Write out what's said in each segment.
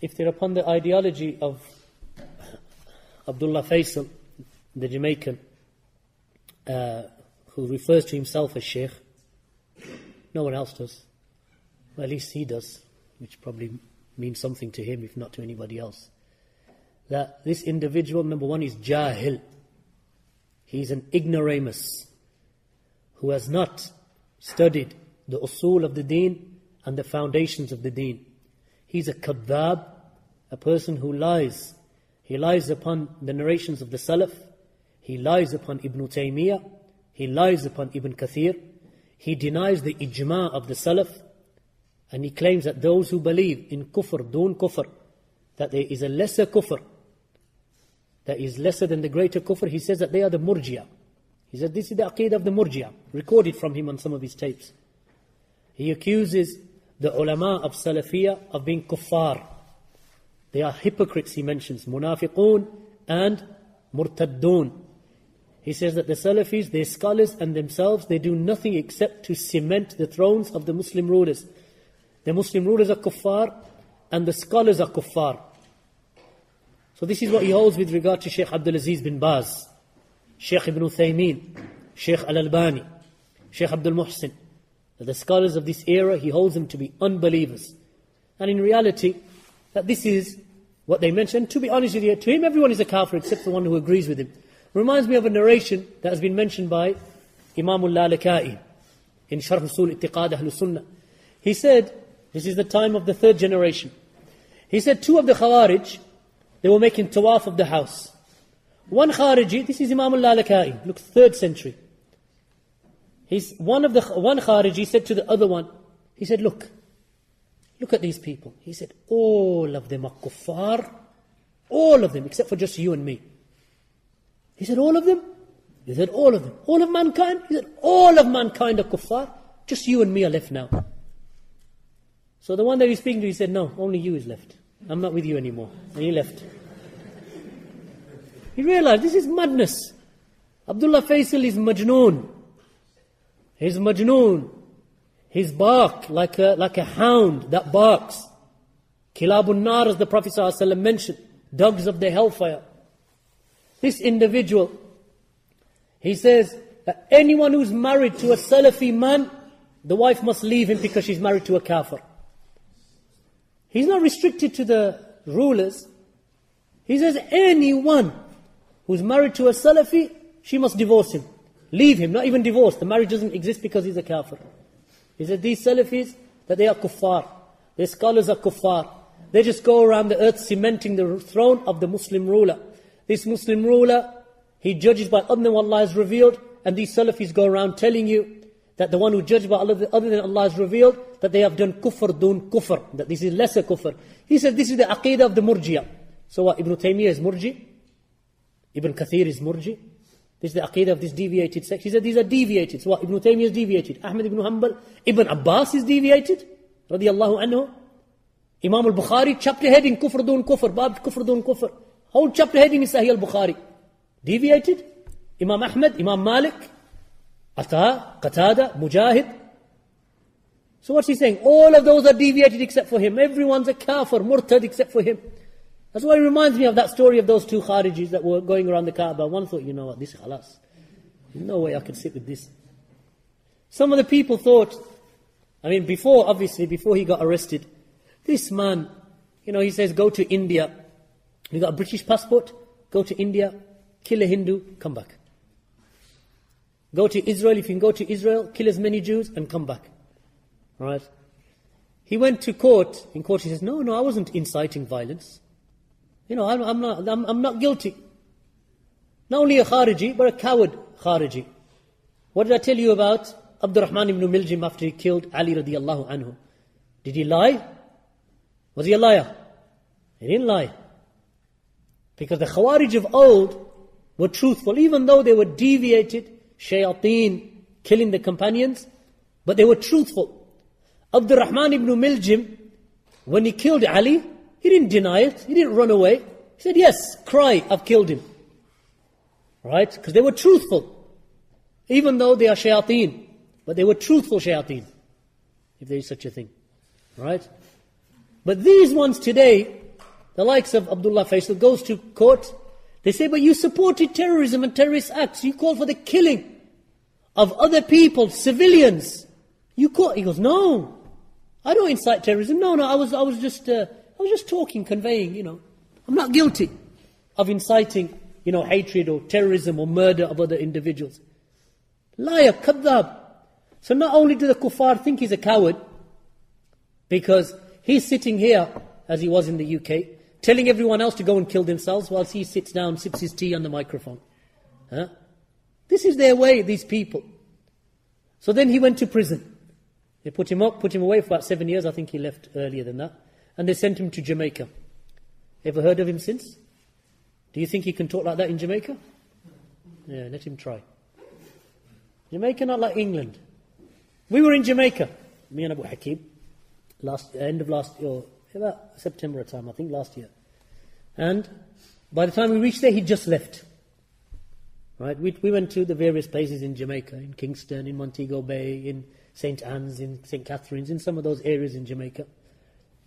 if they're upon the ideology of Abdullah Faisal, the Jamaican, who refers to himself as Shaykh, no one else does. Well, at least he does, which probably means something to him, if not to anybody else. That this individual, number one, is Jahil. He's an ignoramus who has not studied the usul of the deen and the foundations of the deen. He's a kadhab, a person who lies. He lies upon the narrations of the Salaf. He lies upon Ibn Taymiyyah. He lies upon Ibn Kathir. He denies the ijma' of the Salaf. And he claims that those who believe in kufr, dun kufr, that there is a lesser kufr, that is lesser than the greater kufr, he says that they are the murji'ah. He said this is the aqeedah of the murji'ah, recorded from him on some of his tapes. He accuses the ulama of Salafiyah of being kuffar. They are hypocrites, he mentions, munafiqun and murtaddun. He says that the Salafis, their scholars and themselves, they do nothing except to cement the thrones of the Muslim rulers. The Muslim rulers are kuffar and the scholars are kuffar. So this is what he holds with regard to Shaykh Abdul Aziz bin Baz, Shaykh Ibn Uthaymeen, Shaykh Al-Albani, Shaykh Abdul Muhsin. The scholars of this era, he holds them to be unbelievers. And in reality, that this is what they mention. To be honest with you, to him everyone is a kafir except the one who agrees with him. Reminds me of a narration that has been mentioned by Imam al-Lalaka'i in Sharh Usul I'tiqad Ahl Sunnah. He said, this is the time of the third generation. He said two of the Khawarij, they were making tawaf of the house. One Khariji, this is Imam al-Lalaka'i, look, 3rd century. One Khariji said to the other one, he said, look at these people. He said, all of them are kuffar, all of them, except for just you and me. He said, all of them? He said, all of them. All of mankind? He said, all of mankind are kuffar, just you and me are left now. So the one that he's speaking to, he said, no, only you is left. I'm not with you anymore. And he left. He realized, this is madness. Abdullah Faisal is majnoon. He's majnoon. He's bark like a hound that barks. Kilabun nar, as the Prophet ﷺ mentioned, dogs of the hellfire. This individual, he says that anyone who's married to a Salafi man, the wife must leave him because she's married to a kafir. He's not restricted to the rulers. He says anyone who's married to a Salafi, she must divorce him. Leave him, not even divorce. The marriage doesn't exist because he's a kafir. He said these Salafis, that they are kuffar. Their scholars are kuffar. They just go around the earth cementing the throne of the Muslim ruler. This Muslim ruler, he judges by other than what Allah has revealed, and these Salafis go around telling you that the one who judges by other than Allah has revealed, that they have done kufr dun kufr, that this is lesser kufr. He said this is the aqeedah of the murji'ah. So what, Ibn Taymiyyah is murji? Ibn Kathir is murji? This is the aqeedah of this deviated sect. He said these are deviated. So what, Ibn Taymiyyah is deviated. Ahmad ibn Hanbal, Ibn Abbas is deviated, radiyallahu anhu. Imam al-Bukhari, chapter heading, kufr dun kufr, bab kufr dun kufr. Whole chapter heading is Sahih al-Bukhari. Deviated. Imam Ahmad, Imam Malik, Qatadah, Mujahid. So what's he saying? All of those are deviated except for him. Everyone's a kafir, murtad except for him. That's why it reminds me of that story of those two Kharijis that were going around the Kaaba. One thought, you know what, this is khalas. No way I can sit with this. Some of the people thought, before he got arrested, this man, he says, go to India. You got a British passport? Go to India, kill a Hindu, come back. Go to Israel, if you can go to Israel, kill as many Jews and come back. Alright? He went to court. In court he says, no, I wasn't inciting violence. I'm not guilty. Not only a Khariji, but a coward Khariji. What did I tell you about Abdurrahman ibn Miljam after he killed Ali radiallahu anhu? Did he lie? Was he a liar? He didn't lie. Because the Khawarij of old were truthful, even though they were deviated, shayateen, killing the companions, but they were truthful. Abdurrahman ibn Miljam, when he killed Ali, he didn't deny it, he didn't run away. He said, yes, cry, I've killed him. Right? Because they were truthful. Even though they are shayateen, but they were truthful shayateen, if there is such a thing. Right? But these ones today, the likes of Abdullah Faisal, goes to court. They say, but you supported terrorism and terrorist acts. You called for the killing of other people, civilians. He goes, no, I don't incite terrorism. No, I was just talking, conveying, I'm not guilty of inciting, hatred or terrorism or murder of other individuals. Liar, kadhab. So not only do the kuffar think he's a coward, because he's sitting here, as he was in the UK, telling everyone else to go and kill themselves whilst he sits down, sips his tea on the microphone. This is their way, these people. So then he went to prison. They put him away for about 7 years. I think he left earlier than that. And they sent him to Jamaica. Ever heard of him since? Do you think he can talk like that in Jamaica? Yeah, let him try. Jamaica not like England. We were in Jamaica, me and Abu Hakim, end of last year, about September time, I think last year. And by the time we reached there, he just left. Right? We went to the various places in Jamaica, in Kingston, in Montego Bay, in St. Anne's, in St. Catherine's, in some of those areas in Jamaica.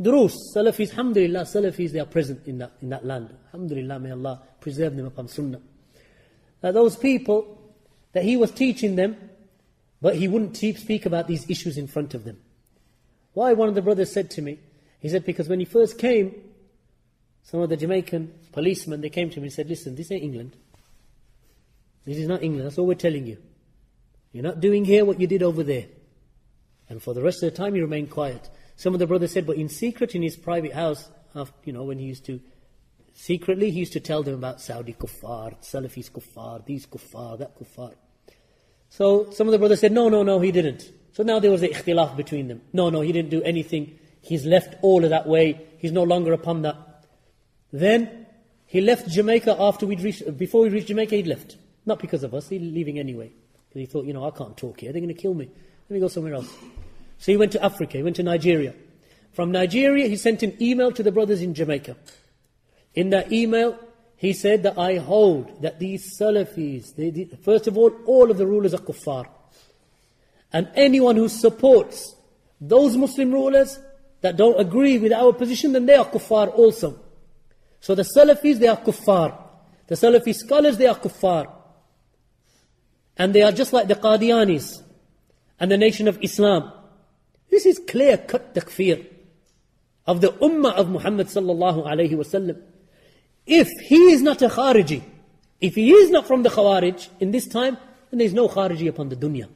Durus, Salafis, alhamdulillah, Salafis, they are present in that land. Alhamdulillah, may Allah preserve them upon Sunnah. Those people that he was teaching them, but he wouldn't speak about these issues in front of them. Why? One of the brothers said to me, he said, because when he first came, some of the Jamaican policemen, they came to me and said, listen, this ain't England. This is not England, that's all we're telling you. You're not doing here what you did over there. And for the rest of the time, he remained quiet. Some of the brothers said, but in secret, in his private house, when he used to, secretly, he used to tell them about Saudi kuffar, Salafis kuffar, these kuffar, that kuffar. So some of the brothers said, no, he didn't. So now there was an ikhtilaf between them. No, he didn't do anything. He's left all of that way. He's no longer upon that. Then he left Jamaica before we reached Jamaica, he'd left. Not because of us, he's leaving anyway. Because he thought, I can't talk here, they're going to kill me. Let me go somewhere else. So he went to Africa, he went to Nigeria. From Nigeria, he sent an email to the brothers in Jamaica. In that email, he said that I hold that these Salafis, first of all of the rulers are kuffar. And anyone who supports those Muslim rulers that don't agree with our position, then they are kuffar also. So the Salafis, they are kuffar. The Salafi scholars, they are kuffar. And they are just like the Qadianis and the Nation of Islam. This is clear-cut takfir of the ummah of Muhammad sallallahu alayhi wasallam. If he is not a Khariji, if he is not from the Khawarij in this time, then there is no Khariji upon the dunya.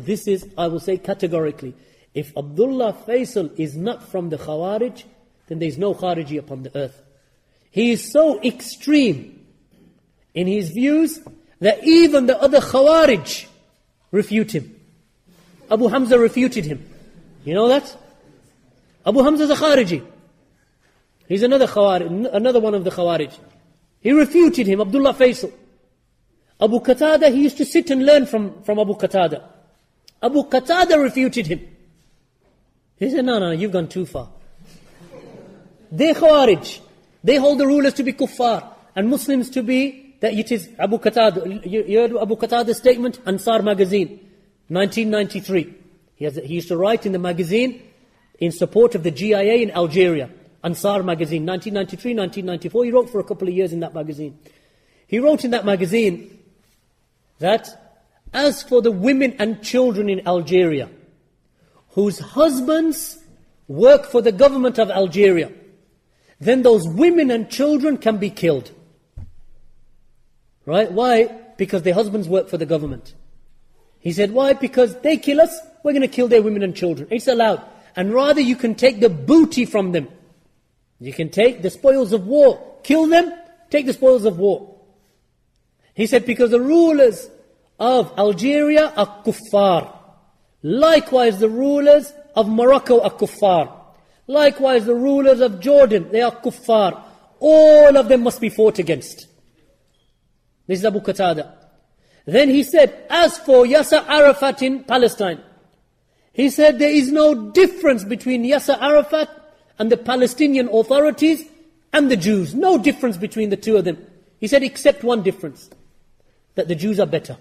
This is, I will say categorically, if Abdullah Faisal is not from the Khawarij, then there is no Khariji upon the earth. He is so extreme in his views that even the other Khawarij refute him. Abu Hamza refuted him. You know that? Abu Hamza is a Khariji. He's another one of the Khawarij. He refuted him, Abdullah Faisal. Abu Qatadah, he used to sit and learn from Abu Qatadah. Abu Qatadah refuted him. He said, no, you've gone too far. They Khawarij. They hold the rulers to be kuffar and Muslims to be, that it is Abu Qatadah. You heard Abu Qatadah's statement? Ansar magazine, 1993. He used to write in the magazine in support of the GIA in Algeria. Ansar magazine, 1993, 1994. He wrote for a couple of years in that magazine. He wrote in that magazine that as for the women and children in Algeria, whose husbands work for the government of Algeria, then those women and children can be killed. Right? Why? Because their husbands work for the government. He said, why? Because they kill us, we're going to kill their women and children. It's allowed. And rather you can take the booty from them. You can take the spoils of war. Kill them, take the spoils of war. He said, because the rulers of Algeria are kuffar. Likewise, the rulers of Morocco are kuffar. Likewise, the rulers of Jordan, they are kuffar. All of them must be fought against. This is Abu Qatadah. Then he said, as for Yasser Arafat in Palestine, he said there is no difference between Yasser Arafat and the Palestinian authorities and the Jews. No difference between the two of them. He said, except one difference, that the Jews are better.